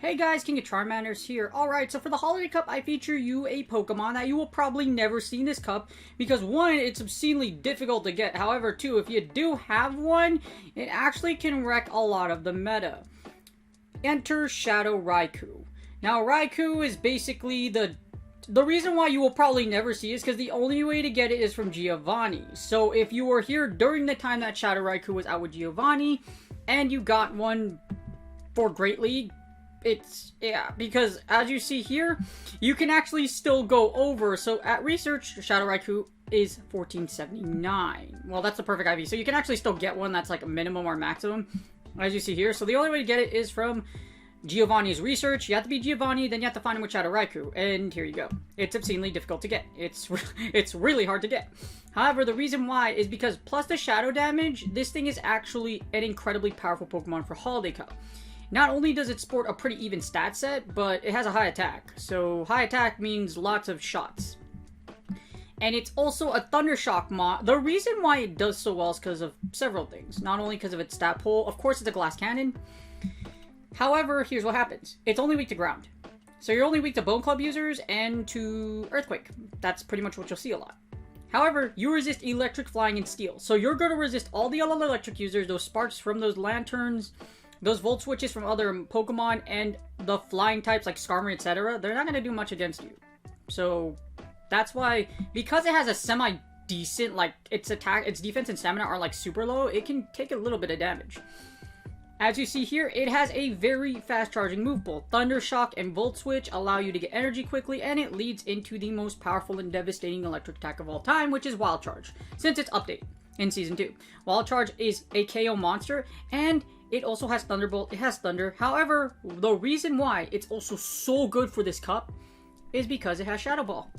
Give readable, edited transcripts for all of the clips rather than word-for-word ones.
Hey guys, King of Charmanders here. Alright, so for the Holiday Cup, I feature you a Pokemon that you will probably never see in this cup, because one, it's obscenely difficult to get. However, two, if you do have one, it actually can wreck a lot of the meta. Enter Shadow Raikou. Now, Raikou is basically the reason why you will probably never see it is because the only way to get it is from Giovanni. So if you were here during the time that Shadow Raikou was out with Giovanni, and you got one for Great League, yeah, because as you see here, you can actually still go over. So at research, Shadow Raikou is 1479. Well, that's the perfect IV. So you can actually still get one that's like a minimum or maximum, as you see here. So the only way to get it is from Giovanni's research. You have to be Giovanni, then you have to find him with Shadow Raikou, and here you go. It's obscenely difficult to get. It's really hard to get. However, the reason why is because plus the shadow damage, this thing is actually an incredibly powerful Pokemon for Holiday Cup. Not only does it sport a pretty even stat set, but it has a high attack. So high attack means lots of shots. And it's also a Thunder Shock mod. The reason why it does so well is because of several things. Not only because of its stat pool, of course it's a glass cannon. However, here's what happens. It's only weak to ground. So you're only weak to Bone Club users and to Earthquake. That's pretty much what you'll see a lot. However, you resist Electric, Flying, and Steel. So you're going to resist all the other electric users, those sparks from those lanterns, those Volt Switches from other Pokemon, and the flying types like Skarmory, etc. They're not going to do much against you. So that's why, because it has a semi-decent, like, its attack, its defense and stamina are like super low, it can take a little bit of damage. As you see here, it has a very fast charging move pool. Thunder Shock and Volt Switch allow you to get energy quickly, and it leads into the most powerful and devastating electric attack of all time, which is Wild Charge, since its update in Season 2. Wild Charge is a KO monster, and it also has Thunderbolt, it has Thunder. However, the reason why it's also so good for this cup is because it has Shadow Ball.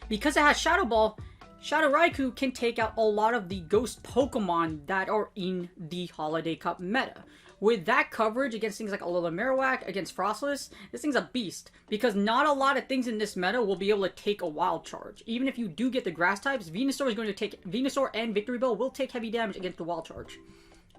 Because it has Shadow Ball, Shadow Raikou can take out a lot of the ghost Pokemon that are in the Holiday Cup meta. With that coverage against things like Alola Marowak, against Frostless, this thing's a beast. Because not a lot of things in this meta will be able to take a Wild Charge. Even if you do get the Grass types, Venusaur is going to take... Venusaur and Victory Bell will take heavy damage against the Wild Charge.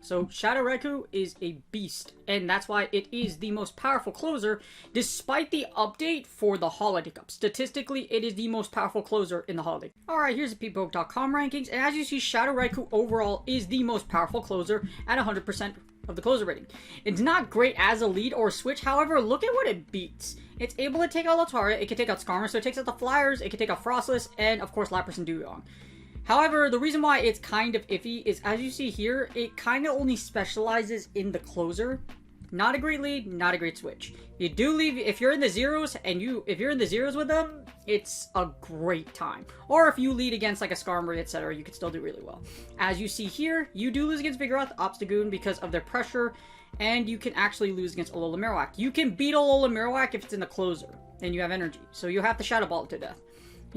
So Shadow Raikou is a beast, and that's why it is the most powerful closer, despite the update for the Holiday Cup. Statistically, it is the most powerful closer in the Holiday Cup. Alright, here's the PPoke.com rankings, and as you see, Shadow Raikou overall is the most powerful closer at 100% of the closer rating. It's not great as a lead or switch, however, look at what it beats. It's able to take out Lataria, it can take out Skarmory, so it takes out the Flyers, it can take out Frostless, and of course Lapras and Dugong. However, the reason why it's kind of iffy is, as you see here, it kind of only specializes in the closer. Not a great lead, not a great switch. You do leave, if you're in the zeros, and if you're in the zeros with them, it's a great time. Or if you lead against like a Skarmory, etc., you could still do really well. As you see here, you do lose against Vigoroth, Obstagoon because of their pressure, and you can actually lose against Alola Marowak. You can beat Alola Marowak if it's in the closer, and you have energy. So you have to Shadow Ball it to death.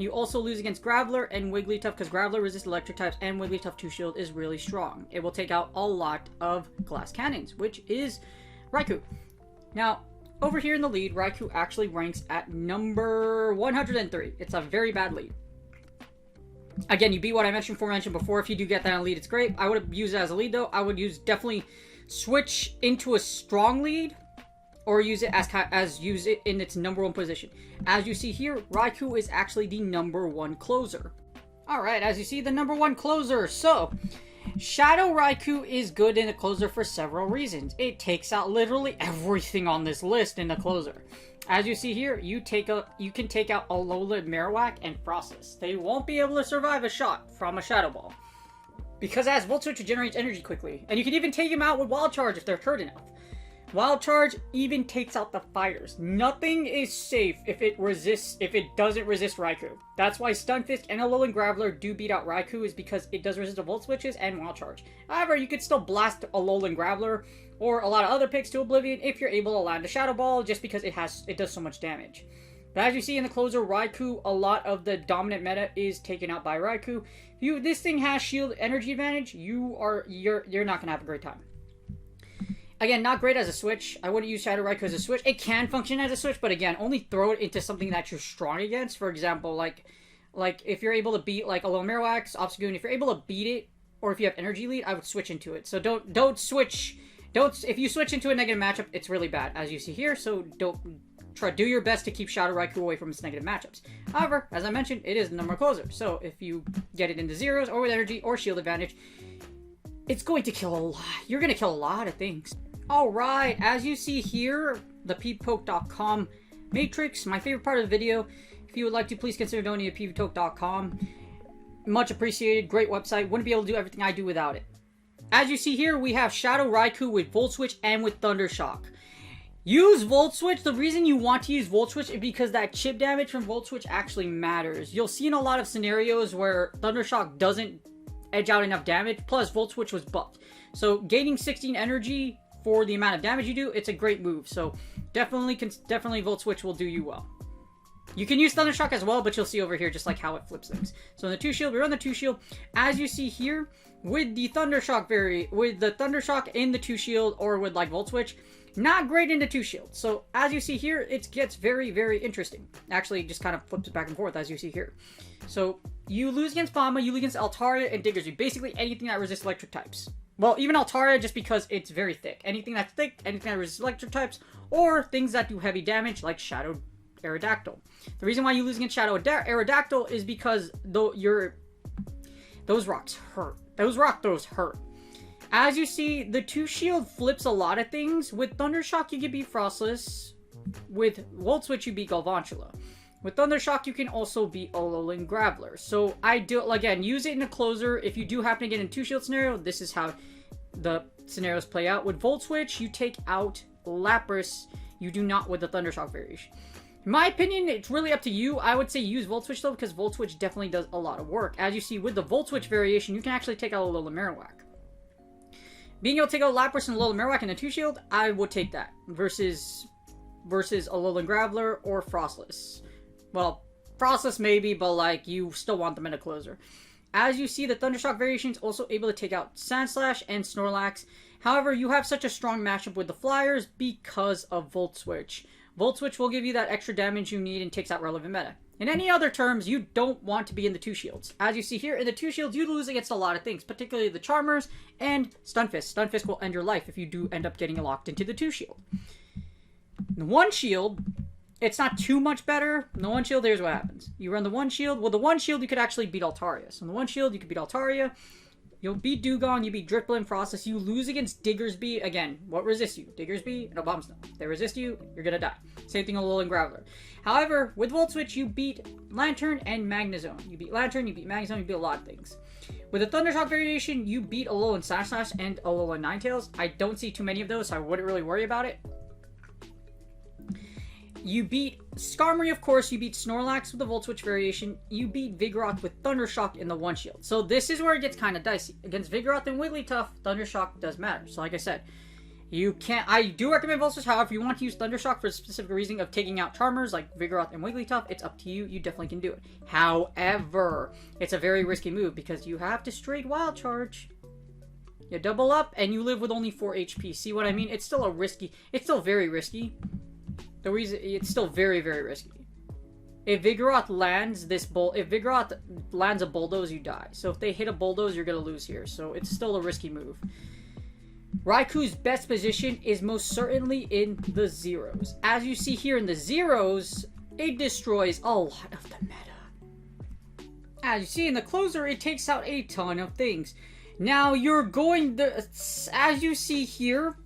You also lose against Graveler and Wigglytuff because Graveler resists electric types and Wigglytuff 2 Shield is really strong. It will take out a lot of glass cannons, which is Raikou. Now, over here in the lead, Raikou actually ranks at number 103. It's a very bad lead. Again, you beat what I mentioned before. If you do get that in lead, it's great. I would use it as a lead though. I would definitely switch into a strong lead, or use it as use it in its number one position. As you see here, Raikou is actually the number one closer. Alright, as you see, the number one closer. So, Shadow Raikou is good in a closer for several reasons. It takes out literally everything on this list in the closer. As you see here, you can take out Alola Marowak and Frostless. They won't be able to survive a shot from a Shadow Ball, because it has Volt Switch, which generates energy quickly. And you can even take them out with Wild Charge if they're hurt enough. Wild Charge even takes out the fighters. Nothing is safe if it doesn't resist Raikou. That's why Stunfisk and Alolan Graveler do beat out Raikou, is because it does resist the Volt Switches and Wild Charge. However, you could still blast Alolan Graveler or a lot of other picks to oblivion if you're able to land a Shadow Ball, just because it does so much damage. But as you see in the closer, Raikou, a lot of the dominant meta is taken out by Raikou. If this thing has shield energy advantage, you're not gonna have a great time. Again, not great as a switch. I wouldn't use Shadow Raikou as a switch. It can function as a switch, but again, only throw it into something that you're strong against. For example, like if you're able to beat like a Alolan Marowak, Obstagoon, if you're able to beat it, or if you have energy lead, I would switch into it. So don't switch. If you switch into a negative matchup, it's really bad, as you see here. So do your best to keep Shadow Raikou away from its negative matchups. However, as I mentioned, it is the number closer. So if you get it into zeros or with energy or shield advantage, it's going to kill a lot. You're going to kill a lot of things. Alright, as you see here, the pvpoke.com matrix, my favorite part of the video. If you would like to, please consider donating to pvpoke.com. Much appreciated, great website. Wouldn't be able to do everything I do without it. As you see here, we have Shadow Raikou with Volt Switch and with Thunder Shock. Use Volt Switch. The reason you want to use Volt Switch is because that chip damage from Volt Switch actually matters. You'll see in a lot of scenarios where Thunder Shock doesn't edge out enough damage, plus Volt Switch was buffed. So gaining 16 energy for the amount of damage you do, it's a great move. So definitely Volt Switch will do you well. You can use Thunder Shock as well, but you'll see over here just like how it flips things. So in the 2 shield, we run the 2 shield. As you see here, with the Thunder Shock with the Thunder Shock in the 2 shield, or with like Volt Switch, not great in the 2 shield. So as you see here, it gets very, very interesting. Actually, just kind of flips it back and forth as you see here. So you lose against Palma, you lose against Altaria and Diggersby. Basically anything that resists electric types. Well, even Altaria, just because it's very thick. Anything that's thick, anything that resists electric types, or things that do heavy damage, like Shadow Aerodactyl. The reason why you lose against Shadow Aerodactyl is because those rocks hurt. Those rock throws hurt. As you see, the 2 shield flips a lot of things. With Thunder Shock, you can beat Frostless. With Volt Switch, you beat Galvantula. With Thunder Shock, you can also beat Alolan Graveler. So I do, again, use it in a closer. If you do happen to get in a 2 shield scenario, this is how the scenarios play out. With Volt Switch, you take out Lapras. You do not with the Thunder Shock variation. In my opinion, it's really up to you. I would say use Volt Switch though, because Volt Switch definitely does a lot of work. As you see, with the Volt Switch variation, you can actually take out Alolan Marowak. Being able to take out Lapras and Alolan Marowak in a 2 shield, I would take that versus Alolan Graveler or Frostless. Well, Frostless maybe, but like you still want them in a closer. As you see, the Thunder Shock variation is also able to take out Sandslash and Snorlax. However, you have such a strong matchup with the Flyers because of Volt Switch. Volt Switch will give you that extra damage you need and takes out relevant meta. In any other terms, you don't want to be in the 2 shields. As you see here, in the 2 shields, you lose against a lot of things, particularly the Charmers and Stunfisk. Stunfisk will end your life if you do end up getting locked into the 2 shield. The 1 shield, it's not too much better. In the 1 shield, here's what happens. You run the 1 shield. With the 1 shield, you could actually beat Altaria. So in the 1 shield, you could beat Altaria. You'll beat Dugong, you beat Drifblim, Frostless. You lose against Diggersby. Again, what resists you? Diggersby and a Bomb Snow. If they resist you, you're gonna die. Same thing with Alolan Graveler. However, with Volt Switch, you beat Lantern and Magnezone. You beat Lantern, you beat Magnezone, you beat a lot of things. With the Thunder Shock variation, you beat Alolan Sandslash and Alolan Ninetales. I don't see too many of those, so I wouldn't really worry about it. You beat Skarmory, of course. You beat Snorlax with the Volt Switch variation. You beat Vigoroth with Thunder Shock in the 1 shield. So this is where it gets kind of dicey. Against Vigoroth and Wigglytuff, Thunder Shock does matter. So like I said, you can't... I do recommend Volt Switch. However, if you want to use Thunder Shock for a specific reason of taking out Charmers like Vigoroth and Wigglytuff, it's up to you. You definitely can do it. However, it's a very risky move because you have to straight Wild Charge. You double up and you live with only 4 HP. See what I mean? It's still a risky... It's still very risky. The reason it's still very, very risky. If Vigoroth lands a Bulldoze, you die. So if they hit a Bulldoze, you're gonna lose here. So it's still a risky move. Raikou's best position is most certainly in the zeros. As you see here in the zeros, it destroys a lot of the meta. As you see in the closer, it takes out a ton of things. Now you're going to, as you see here,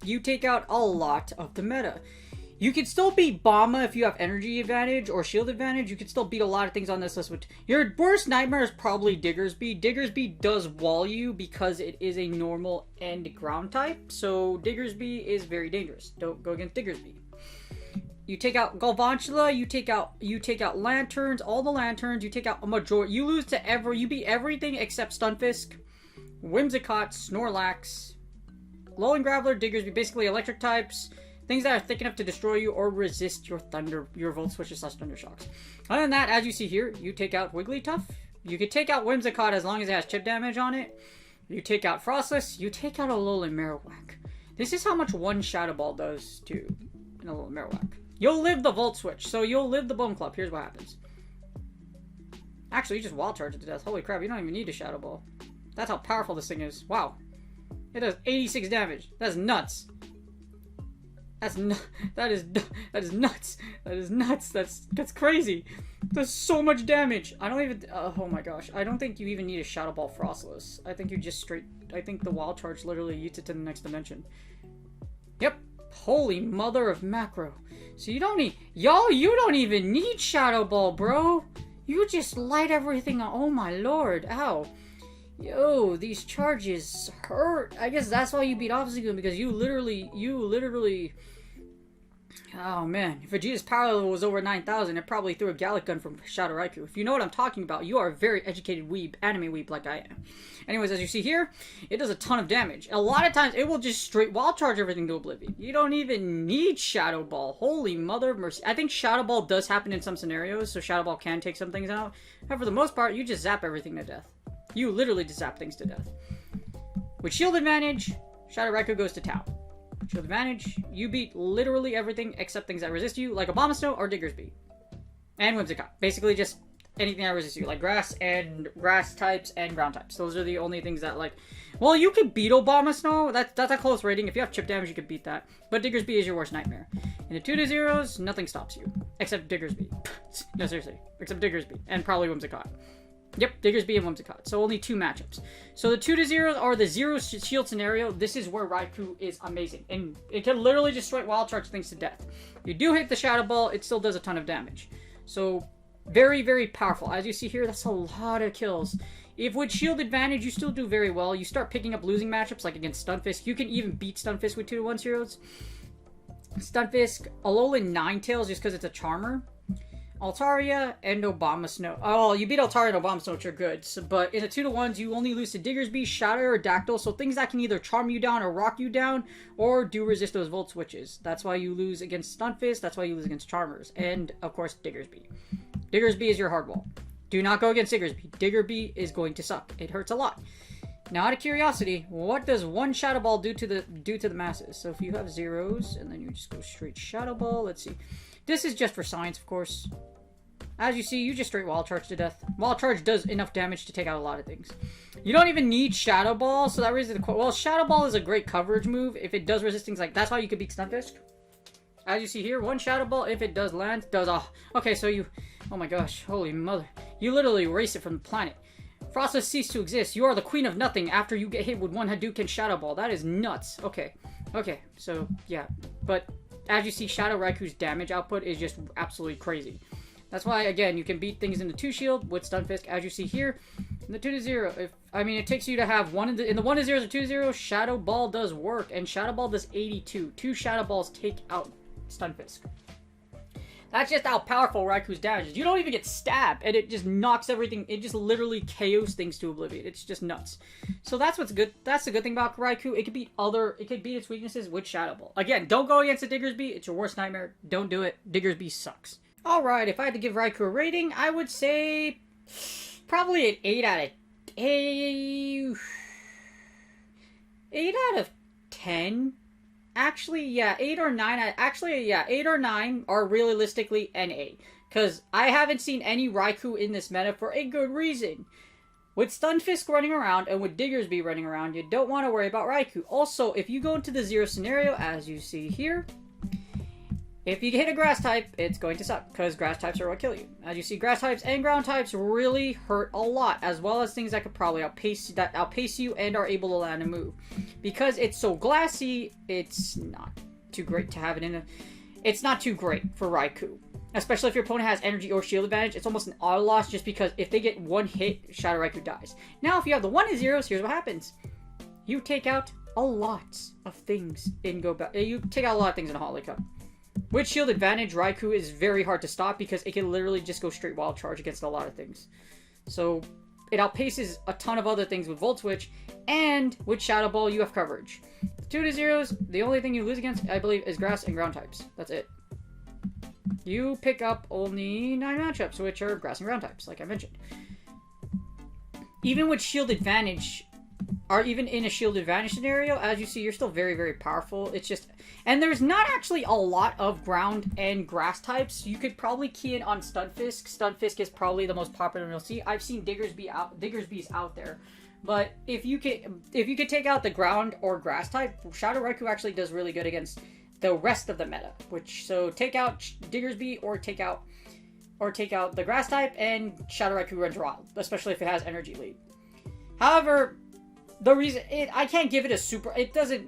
you take out a lot of the meta. You can still beat Bama if you have energy advantage or shield advantage. You can still beat a lot of things on this list. Your worst nightmare is probably Diggersby. Diggersby does wall you because it is a normal and ground type. So Diggersby is very dangerous. Don't go against Diggersby. You take out Galvantula, you take out Lanturns, all the Lanturns, you take out a majority. You lose to you beat everything except Stunfisk, Whimsicott, Snorlax, Alolan Graveler, Diggersby, basically electric types. Things that are thick enough to destroy you or resist your Volt Switches / Thunder Shocks. Other than that, as you see here, you take out Wigglytuff. You can take out Whimsicott as long as it has chip damage on it. You take out Frostless. You take out Alolan Marowak. This is how much one Shadow Ball does to an Alolan Marowak. You'll live the Volt Switch, so you'll live the Bone Club. Here's what happens. Actually, you just Wild Charge it to death. Holy crap, you don't even need a Shadow Ball. That's how powerful this thing is. Wow. It does 86 damage. That's nuts. That is nuts. That is nuts. That's crazy. That's so much damage. I don't even. Oh my gosh. I don't think you even need a Shadow Ball Frostless. I think you just straight. I think the Wild Charge literally eats it to the next dimension. Yep. Holy mother of macro. So you don't need. Y'all, you don't even need Shadow Ball, bro. You just light everything on. Oh my lord. Ow. Yo, these charges hurt. I guess that's why you beat Obstagoon, because you literally. Oh man, if Vegeta's power level was over 9,000, it probably threw a Gallic Gun from Shadow Raikou. If you know what I'm talking about, you are a very educated weeb, anime weeb like I am. Anyways, as you see here, it does a ton of damage. A lot of times, it will just straight Wild Charge everything to oblivion. You don't even need Shadow Ball. Holy mother of mercy. I think Shadow Ball does happen in some scenarios, so Shadow Ball can take some things out. But for the most part, you just zap everything to death. You literally just zap things to death. With shield advantage, Shadow Raikou goes to Tau. Shield advantage, you beat literally everything except things that resist you, like Abomasnow or Diggersby. And Whimsicott. Basically just anything that resists you, like grass types and ground types. Those are the only things that, like... Well, you could beat Abomasnow. That's a close rating. If you have chip damage, you could beat that. But Diggersby is your worst nightmare. In the 2-0s, nothing stops you. Except Diggersby. No, seriously. Except Diggersby. And probably Whimsicott. Yep, Diggersby and Whimsicott. So only 2 matchups. So the 2-0s are the 0 shield scenario. This is where Raikou is amazing. And it can literally just straight Wild Charge things to death. You do hit the Shadow Ball, it still does a ton of damage. So very, very powerful. As you see here, that's a lot of kills. If with shield advantage, you still do very well. You start picking up losing matchups like against Stunfisk. You can even beat Stunfisk with 2-1 zeros. Stunfisk, Alolan Ninetales just because it's a Charmer. Altaria and Abomasnow. Oh, you beat Altaria and Abomasnow, which are good. So, but in the 2-1s, you only lose to Diggersby, Shadow, or Dactyl. So things that can either charm you down or rock you down, or do resist those Volt Switches. That's why you lose against Stunfisk. That's why you lose against Charmers. And, of course, Diggersby. Diggersby is your hardball. Do not go against Diggersby. Diggersby is going to suck. It hurts a lot. Now, out of curiosity, what does one Shadow Ball do to the masses? So if you have zeros, and then you just go straight Shadow Ball, let's see. This is just for science, of course. As you see, you just straight Wild Charge to death. Wild Charge does enough damage to take out a lot of things. You don't even need Shadow Ball, so that raises the question. Well, Shadow Ball is a great coverage move if it does resist things like... That's why you could beat Stunfisk. As you see here, one Shadow Ball, if it does land, does... Okay, so you... Oh my gosh, holy mother. You literally erase it from the planet. Frost has ceased to exist. You are the queen of nothing after you get hit with one Hadouken Shadow Ball. That is nuts. Okay, so, yeah. But, as you see, Shadow Raikou's damage output is just absolutely crazy. That's why, again, you can beat things in the 2 shield with Stunfisk, as you see here. In the 2-0, it takes you to have in the 1-0s or 2-0, Shadow Ball does work, and Shadow Ball does 82. 2 Shadow Balls take out Stunfisk. That's just how powerful Raikou's damage is. You don't even get stabbed, and it just knocks everything. It just literally KOs things to oblivion. It's just nuts. So that's what's good. That's the good thing about Raikou. It could beat its weaknesses with Shadow Ball. Again, don't go against a Diggersby. It's your worst nightmare. Don't do it. Diggersby sucks. Alright, if I had to give Raikou a rating, I would say probably an 8 out of 10. Actually, yeah, 8 or 9. Actually, yeah, 8 or 9 are realistically an 8. Because I haven't seen any Raikou in this meta for a good reason. With Stunfisk running around and with Diggersby running around, you don't want to worry about Raikou. Also, if you go into the 0 scenario, as you see here, if you hit a grass type, it's going to suck, because grass types are what kill you. As you see, grass types and ground types really hurt a lot, as well as things that could probably outpace you and are able to land and move. Because it's so glassy, it's not too great to have it in a... it's not too great for Raikou. Especially if your opponent has energy or shield advantage, it's almost an auto loss just because if they get one hit, Shadow Raikou dies. Now, if you have the 1-0s, here's what happens. You take out a lot of things in You take out a lot of things in a Holiday Cup. With shield advantage, Raikou is very hard to stop because it can literally just go straight wild charge against a lot of things. So, it outpaces a ton of other things with Volt Switch, and with Shadow Ball, you have coverage. 2-0s, the only thing you lose against, I believe, is grass and ground types. That's it. You pick up only 9 matchups, which are grass and ground types, like I mentioned. Even with shield advantage, or even in a shield advantage scenario, as you see, you're still very, very powerful. It's just... And there's not actually a lot of ground and grass types. You could probably key in on Stunfisk. Stunfisk is probably the most popular you'll see. I've seen Diggersby's out there. But if you could take out the ground or grass type, Shadow Raikou actually does really good against the rest of the meta. So take out Diggersby or take out the grass type, and Shadow Raikou runs wild, especially if it has energy lead. However, the reason I can't give it a super,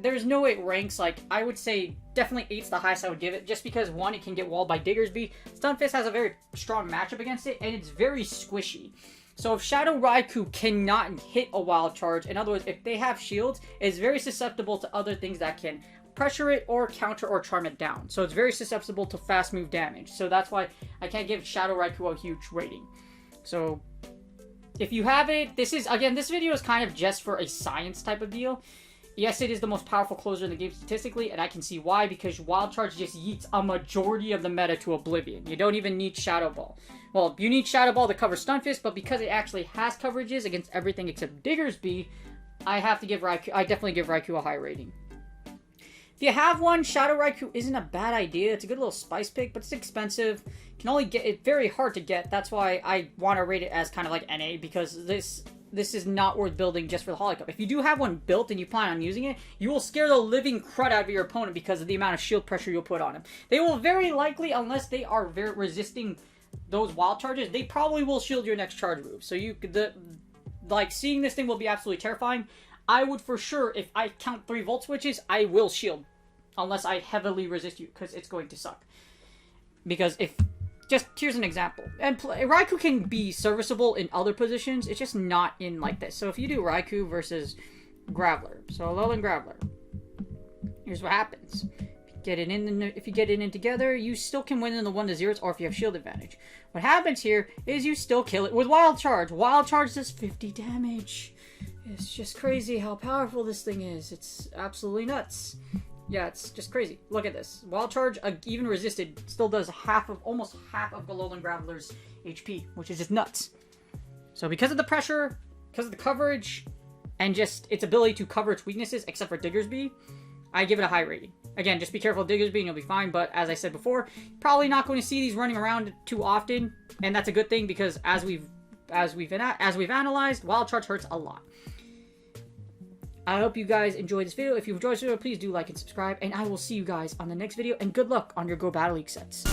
there's no way it ranks. Like, I would say definitely 8's the highest I would give it, just because one, it can get walled by Diggersby. Stunfisk has a very strong matchup against it, and it's very squishy. So if Shadow Raikou cannot hit a wild charge, in other words, if they have shields, it's very susceptible to other things that can pressure it or counter or charm it down. So it's very susceptible to fast move damage. So that's why I can't give Shadow Raikou a huge rating. So if you have it, this video is kind of just for a science type of deal. Yes, it is the most powerful closer in the game statistically, and I can see why, because Wild Charge just yeets a majority of the meta to oblivion. You don't even need Shadow Ball. Well, you need Shadow Ball to cover Stunfisk, but because it actually has coverages against everything except Diggersby, I definitely give Raikou a high rating. If you have one, Shadow Raikou isn't a bad idea. It's a good little spice pick, but it's expensive. You can only get it very hard to get. That's why I want to rate it as kind of like NA, because this is not worth building just for the Holiday Cup. If you do have one built and you plan on using it, you will scare the living crud out of your opponent because of the amount of shield pressure you'll put on them. They will very likely, unless they are very resisting those wild charges, they probably will shield your next charge move. So seeing this thing will be absolutely terrifying. I would for sure, if I count 3 Volt Switches, I will shield. Unless I heavily resist you, because it's going to suck. Because here's an example. And Raikou can be serviceable in other positions, it's just not in like this. So if you do Raikou versus Graveler, so Alolan Graveler, here's what happens. If you get it in together, you still can win in the 1-0s, or if you have shield advantage. What happens here is you still kill it with Wild Charge. Wild Charge does 50 damage. It's just crazy how powerful this thing is. It's absolutely nuts. Yeah, it's just crazy. Look at this. Wild Charge, even resisted, still does almost half of Alolan Graveler's HP, which is just nuts. So because of the pressure, because of the coverage, and just its ability to cover its weaknesses, except for Diggersby, I give it a high rating. Again, just be careful of Diggersby and you'll be fine, but as I said before, probably not going to see these running around too often, and that's a good thing because as we've analyzed, Wild Charge hurts a lot. I hope you guys enjoyed this video. If you enjoyed this video, please do like and subscribe, and I will see you guys on the next video, and good luck on your Go Battle League sets.